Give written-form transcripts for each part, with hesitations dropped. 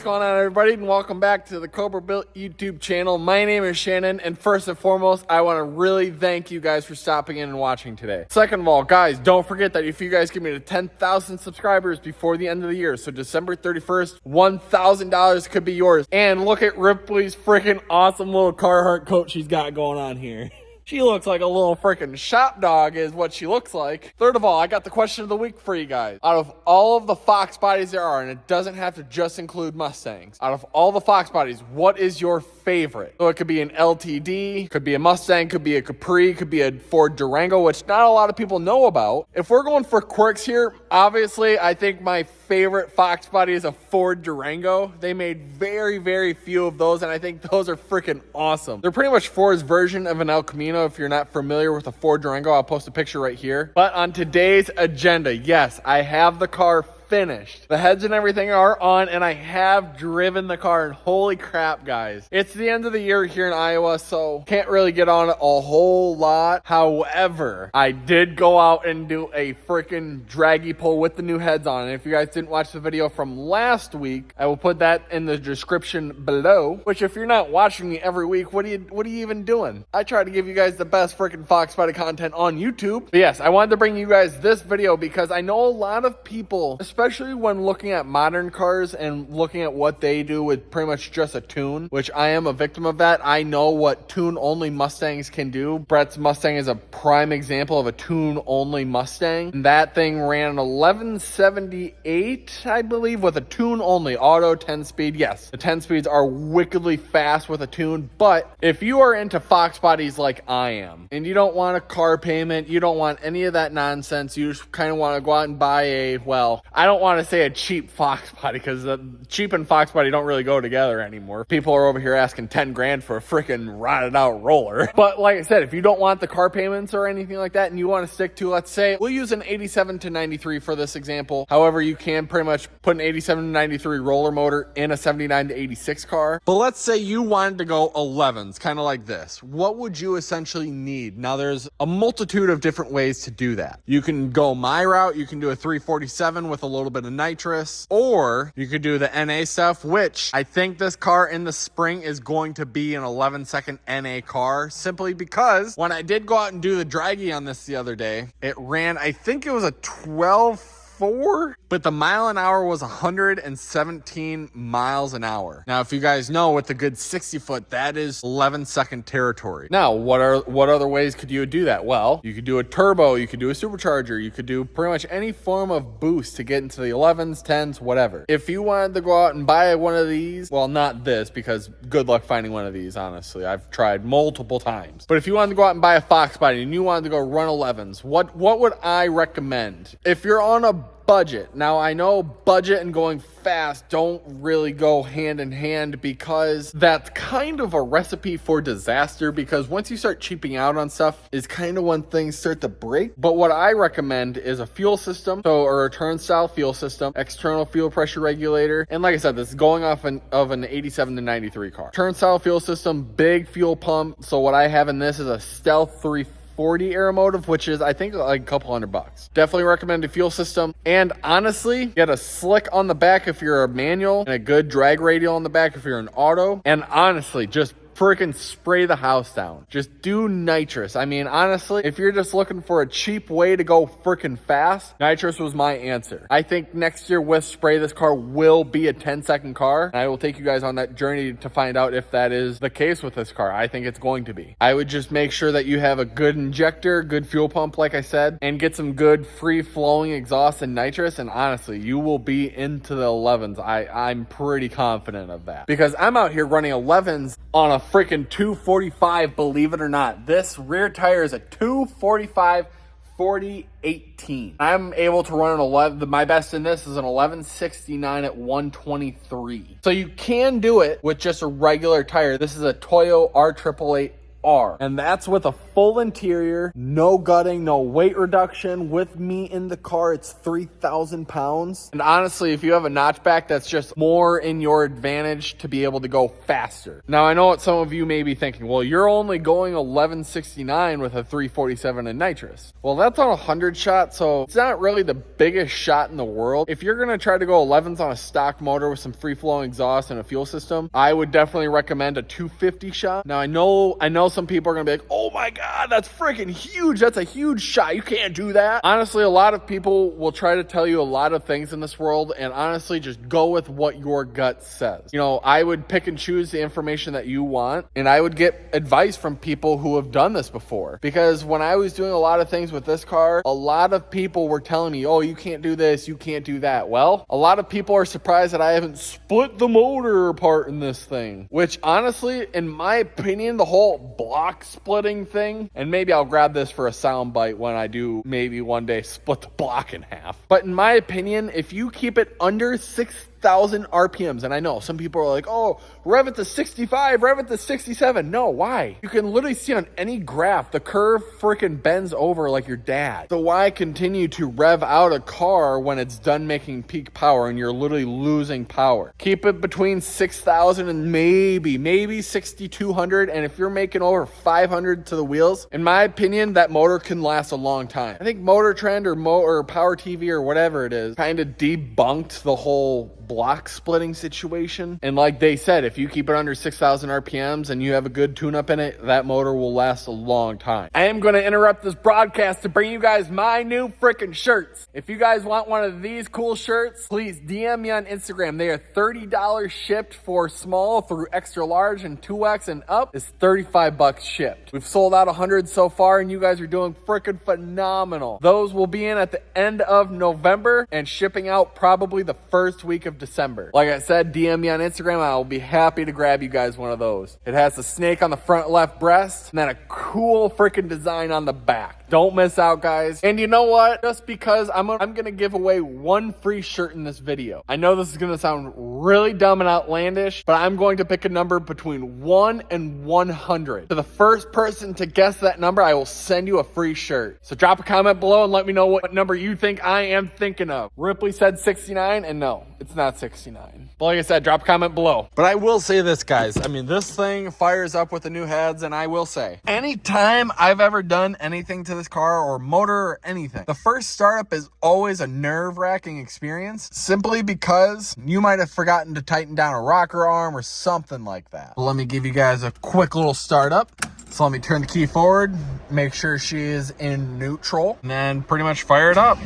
going on, everybody, and welcome back to the Cobra Built YouTube channel. My name is Shannon, and first and foremost, I want to really thank you guys for stopping in and watching today. Second of all, guys, don't forget that if you guys give me to 10,000 subscribers before the end of the year, so December 31st, $1,000 could be yours. And look at Ripley's freaking awesome little Carhartt coat she's got going on here. She looks like a little freaking shop dog is what she looks like. Third of all, I got the question of the week for you guys. Out of all of the Fox bodies there are, and it doesn't have to just include Mustangs, out of all the Fox bodies, what is your favorite? So it could be an LTD, could be a Mustang, could be a Capri, could be a Ford Durango, which not a lot of people know about. If we're going for quirks here, obviously, I think my favorite Fox body is a Ford Durango. They made very, very few of those, and I think those are freaking awesome. They're pretty much Ford's version of an El Camino. If you're not familiar with a Ford Durango, I'll post a picture right here. But on today's agenda, yes, I have the car finished. The heads and everything are on, and I have driven the car, and holy crap, guys. It's the end of the year here in Iowa, so can't really get on it a whole lot. However, I did go out and do a freaking Draggy pull with the new heads on. And if you guys didn't watch the video from last week, I will put that in the description below. Which, if you're not watching me every week, what are you even doing? I try to give you guys the best freaking Fox body content on YouTube. But yes, I wanted to bring you guys this video because I know a lot of people, especially when looking at modern cars and looking at what they do with pretty much just a tune, which I am a victim of that. I know what tune-only Mustangs can do. Brett's Mustang is a prime example of a tune-only Mustang. And that thing ran an 1178, I believe, with a tune-only auto 10-speed. Yes, the 10 speeds are wickedly fast with a tune, but if you are into Fox bodies like I am, and you don't want a car payment, you don't want any of that nonsense, you just kind of want to go out and buy a, well, I don't want to say a cheap Fox body because cheap and Fox body don't really go together anymore. People are over here asking 10 grand for a freaking rotted out roller. But like I said, if you don't want the car payments or anything like that and you want to stick to, let's say, we'll use an 87 to 93 for this example. However, you can pretty much put an 87 to 93 roller motor in a 79 to 86 car. But let's say you wanted to go 11s, kind of like this. What would you essentially need? Now, there's a multitude of different ways to do that. You can go my route. You can do a 347 with a little bit of nitrous, or you could do the NA stuff, which I think this car in the spring is going to be an 11-second NA car, simply because when I did go out and do the Draggy on this the other day, it ran, I think it was a 12.4, but the mile an hour was 117 miles an hour. Now, if you guys know, with a good 60 foot, that is 11-second territory. Now, what other ways could you do that? Well, you could do a turbo, you could do a supercharger, you could do pretty much any form of boost to get into the 11s, 10s, whatever. If you wanted to go out and buy one of these, well, not this, because good luck finding one of these, honestly. I've tried multiple times. But if you wanted to go out and buy a Fox body and you wanted to go run 11s, what would I recommend? If you're on a budget. Now, I know budget and going fast don't really go hand in hand because that's kind of a recipe for disaster, because once you start cheaping out on stuff is kind of when things start to break. But what I recommend is a fuel system, or a turnstile fuel system, external fuel pressure regulator, and like I said, this is going off of an 87 to 93 car. Turnstile fuel system, big fuel pump. So what I have in this is a Stealth 340 Aeromotive, which is, I think, like a couple $100. Definitely recommend a fuel system. And honestly, get a slick on the back if you're a manual, and a good drag radial on the back if you're an auto. And honestly, just freaking spray the house down. Just do nitrous. I mean, honestly, if you're just looking for a cheap way to go freaking fast, nitrous was my answer. I think next year with spray, this car will be a 10-second car. And I will take you guys on that journey to find out if that is the case with this car. I think it's going to be. I would just make sure that you have a good injector, good fuel pump, like I said, and get some good free-flowing exhaust and nitrous. And honestly, you will be into the 11s. I'm pretty confident of that, because I'm out here running 11s on a freaking 245, believe it or not. This rear tire is a 245 4018. I'm able to run an 11. My best in this is an 1169 at 123. So you can do it with just a regular tire. This is a Toyo R888 are. And that's with a full interior, no gutting, no weight reduction. With me in the car, it's 3,000 pounds. And honestly, if you have a notchback, that's just more in your advantage to be able to go faster. Now, I know what some of you may be thinking, well, you're only going 1169 with a 347 in nitrous. Well, that's on a 100 shot, so it's not really the biggest shot in the world. If you're gonna try to go 11s on a stock motor with some free-flowing exhaust and a fuel system, I would definitely recommend a 250 shot. Now, I know some people are gonna be like, oh my God, that's freaking huge. That's a huge shot. You can't do that. Honestly, a lot of people will try to tell you a lot of things in this world, and honestly, just go with what your gut says. You know, I would pick and choose the information that you want, and I would get advice from people who have done this before. Because when I was doing a lot of things with this car, a lot of people were telling me, oh, you can't do this, you can't do that. Well, a lot of people are surprised that I haven't split the motor apart in this thing, which honestly, in my opinion, the whole block splitting thing, and maybe I'll grab this for a sound bite when I do maybe one day split the block in half. But in my opinion, if you keep it under 6,000 RPMs, and I know some people are like, oh, rev it to 65, rev it to 67. No, why? You can literally see on any graph, the curve freaking bends over like your dad. So why continue to rev out a car when it's done making peak power and you're literally losing power? Keep it between 6,000 and maybe 6,200. And if you're making over 500 to the wheels, in my opinion, that motor can last a long time. I think Motor Trend or Power TV or whatever it is kind of debunked the whole block splitting situation. And like they said, if you keep it under 6,000 RPMs and you have a good tune-up in it, that motor will last a long time. I am going to interrupt this broadcast to bring you guys my new freaking shirts. If you guys want one of these cool shirts, please DM me on Instagram. They are $30 shipped for small through extra large, and 2X and up is $35 shipped. We've sold out 100 so far, and you guys are doing freaking phenomenal. Those will be in at the end of November and shipping out probably the first week of December. Like I said, DM me on Instagram. I'll be happy to grab you guys one of those. It has the snake on the front left breast and then a cool freaking design on the back. Don't miss out, guys. And you know what? Just because I'm gonna give away one free shirt in this video. I know this is gonna sound really dumb and outlandish, but I'm going to pick a number between 1 and 100. To the first person to guess that number, I will send you a free shirt. So drop a comment below and let me know what number you think I am thinking of. Ripley said 69, and no, it's not 69. But like I said, drop a comment below. But I will say this, guys. I mean, this thing fires up with the new heads, and I will say, anytime I've ever done anything to this car or motor or anything, the first startup is always a nerve-wracking experience, simply because you might have forgotten to tighten down a rocker arm or something like that. But let me give you guys a quick little startup. So let me turn the key forward, make sure she is in neutral, and then pretty much fire it up.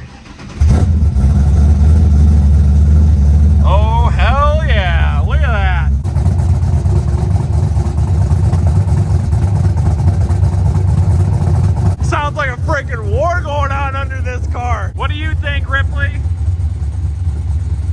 Oh, hell yeah. Look at that. Sounds like a freaking war going on under this car. What do you think, Ripley?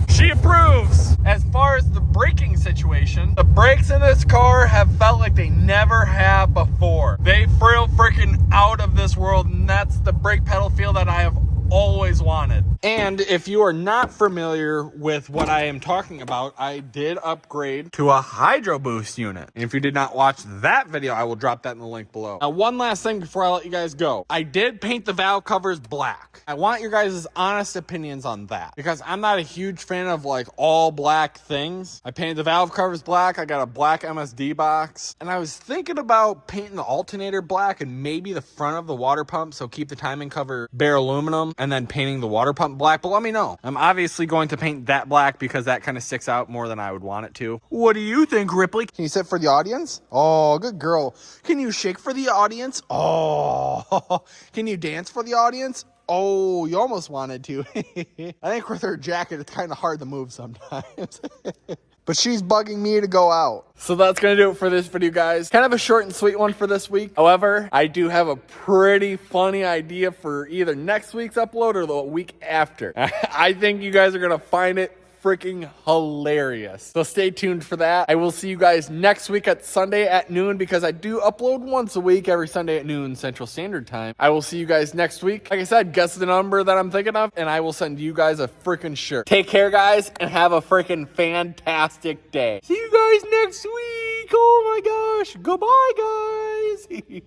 She approves. As far as the braking situation, the brakes in this car have felt like they never have before. They feel freaking out of this world, and that's the brake pedal feel that I have always wanted. And if you are not familiar with what I am talking about, I did upgrade to a Hydro Boost unit. And if you did not watch that video, I will drop that in the link below. Now, one last thing before I let you guys go. I did paint the valve covers black. I want your guys' honest opinions on that, because I'm not a huge fan of like all black things. I painted the valve covers black. I got a black MSD box, and I was thinking about painting the alternator black and maybe the front of the water pump, so keep the timing cover bare aluminum, and then painting the water pump black. But let me know. I'm obviously going to paint that black because that kind of sticks out more than I would want it to. What do you think, Ripley? Can you sit for the audience? Oh, good girl. Can you shake for the audience? Oh, can you dance for the audience? Oh, you almost wanted to. I think with her jacket, it's kind of hard to move sometimes. But she's bugging me to go out. So that's going to do it for this video, guys. Kind of a short and sweet one for this week. However, I do have a pretty funny idea for either next week's upload or the week after. I think you guys are going to find it freaking hilarious. So stay tuned for that. I will see you guys next week at Sunday at noon, because I do upload once a week, every Sunday at noon Central Standard Time. I will see you guys next week. Like I said, guess the number that I'm thinking of, and I will send you guys a freaking shirt. Take care, guys, and have a freaking fantastic day. See you guys next week. Oh my gosh. Goodbye, guys.